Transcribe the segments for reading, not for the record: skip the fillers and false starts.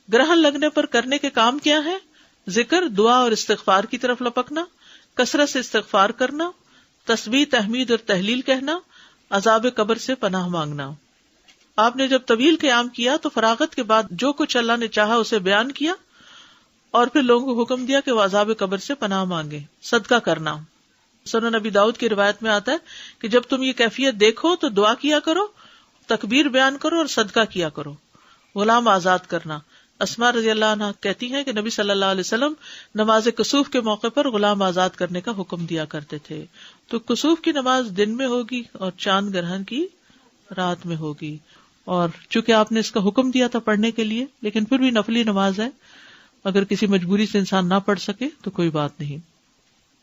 گرہن لگنے پر کرنے کے کام کیا ہے؟ ذکر، دعا اور استغفار کی طرف لپکنا، کثرت سے استغفار کرنا، تسبیح، تحمید اور تہلیل کہنا، عذاب قبر سے پناہ مانگنا۔ آپ نے جب طویل قیام کیا تو فراغت کے بعد جو کچھ اللہ نے چاہا اسے بیان کیا اور پھر لوگوں کو حکم دیا کہ وہ عذاب قبر سے پناہ مانگے۔ صدقہ کرنا، سنن نبی داؤد کی روایت میں آتا ہے کہ جب تم یہ کیفیت دیکھو تو دعا کیا کرو، تکبیر بیان کرو اور صدقہ کیا کرو۔ غلام آزاد کرنا، اسماء رضی اللہ عنہ کہتی ہیں کہ نبی صلی اللہ علیہ وسلم نماز کسوف کے موقع پر غلام آزاد کرنے کا حکم دیا کرتے تھے۔ تو کسوف کی نماز دن میں ہوگی اور چاند گرہن کی رات میں ہوگی، اور چونکہ آپ نے اس کا حکم دیا تھا پڑھنے کے لیے، لیکن پھر بھی نفلی نماز ہے، اگر کسی مجبوری سے انسان نہ پڑھ سکے تو کوئی بات نہیں۔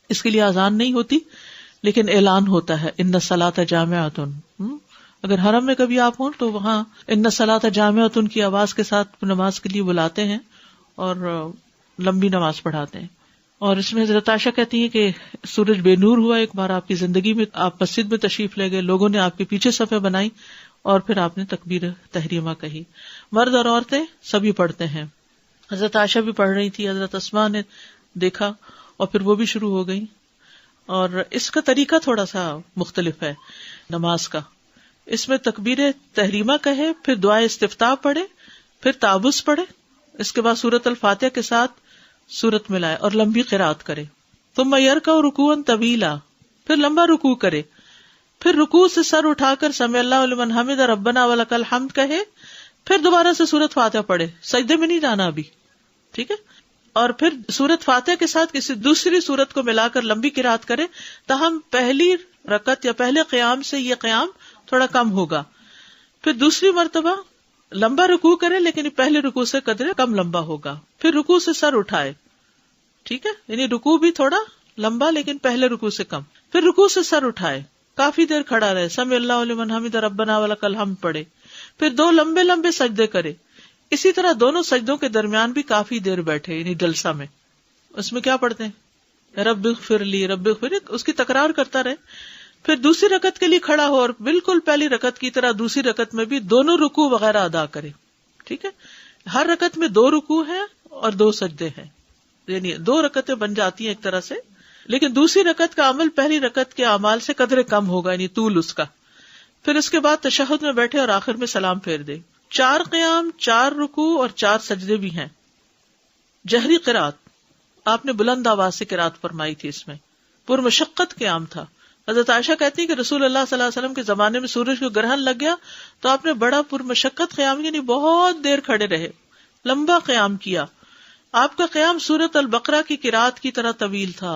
اس کے لیے اذان نہیں ہوتی لیکن اعلان ہوتا ہے، ان الصلاۃ جامعۃ۔ اگر حرم میں کبھی آپ ہوں تو وہاں ان الصلاۃ جامعۃ کی آواز کے ساتھ نماز کے لیے بلاتے ہیں اور لمبی نماز پڑھاتے ہیں۔ اور اس میں حضرت عائشہ کہتی ہیں کہ سورج بے نور ہوا ایک بار آپ کی زندگی میں، آپ مسجد میں تشریف لے گئے، لوگوں نے آپ کے پیچھے صفیں بنائی اور پھر آپ نے تکبیر تحریمہ کہی۔ مرد اور عورتیں سبھی پڑھتے ہیں، حضرت عائشہ بھی پڑھ رہی تھی، حضرت اسماء نے دیکھا اور پھر وہ بھی شروع ہو گئی۔ اور اس کا طریقہ تھوڑا سا مختلف ہے نماز کا، اس میں تکبیر تحریمہ کہے، پھر دعائے استفتاح پڑھے، پھر تعوذ پڑھے، اس کے بعد سورۃ الفاتحہ کے ساتھ سورت ملائے اور لمبی قرات کرے۔ ثم یرکع رکوعا طویلا، پھر لمبا رکوع کرے، پھر رکوع سے سر اٹھا کر سمع اللہ لمن حمد ربنا ولک الحمد کہے، پھر دوبارہ سے سورۃ فاتحہ پڑھے، سجدے میں نہیں جانا ابھی، ٹھیک ہے، اور پھر سورۃ فاتحہ کے ساتھ کسی دوسری سورت کو ملا کر لمبی قرات کرے، تاہم پہلی رکعت یا پہلے قیام سے یہ قیام تھوڑا کم ہوگا۔ پھر دوسری مرتبہ لمبا رکوع کرے لیکن پہلے رکوع سے قدرے کم لمبا ہوگا، پھر رکوع سے سر اٹھائے، ٹھیک ہے، یعنی رکوع بھی تھوڑا لمبا لیکن پہلے رکوع سے کم، پھر رکوع سے سر اٹھائے، کافی دیر کھڑا رہے، سمع اللہ لمن حمد ربنا ولک الحمد پڑھے، پھر دو لمبے لمبے سجدے کرے، اسی طرح دونوں سجدوں کے درمیان بھی کافی دیر بیٹھے، یعنی جلسہ میں۔ اس میں کیا پڑھتے ہیں؟ رب اغفر لی رب اغفر لی، اس کی تکرار کرتا رہے، پھر دوسری رکعت کے لیے کھڑا ہو اور بالکل پہلی رکعت کی طرح دوسری رکعت میں بھی دونوں رکوع وغیرہ ادا کرے، ٹھیک ہے۔ ہر رکعت میں 2 رکوع ہیں اور 2 سجدے ہیں، یعنی 2 رکعتیں بن جاتی ہیں ایک طرح سے، لیکن دوسری رکعت کا عمل پہلی رکعت کے اعمال سے قدرے کم ہوگا، یعنی طول اس کا۔ پھر اس کے بعد تشہد میں بیٹھے اور آخر میں سلام پھیر دے۔ 4 قیام، 4 رکوع اور 4 سجدے بھی ہیں۔ جہری قرات، آپ نے بلند آواز سے قرات فرمائی تھی، اس میں پرمشقت قیام تھا۔ حضرت عائشہ کہتی ہیں کہ رسول اللہ صلی اللہ علیہ وسلم کے زمانے میں سورج کو گرہن لگ گیا تو آپ نے بڑا پرمشقت قیام، یعنی بہت دیر کھڑے رہے، لمبا قیام کیا۔ آپ کا قیام سورۃ البقرہ کی قرات کی طرح طویل تھا۔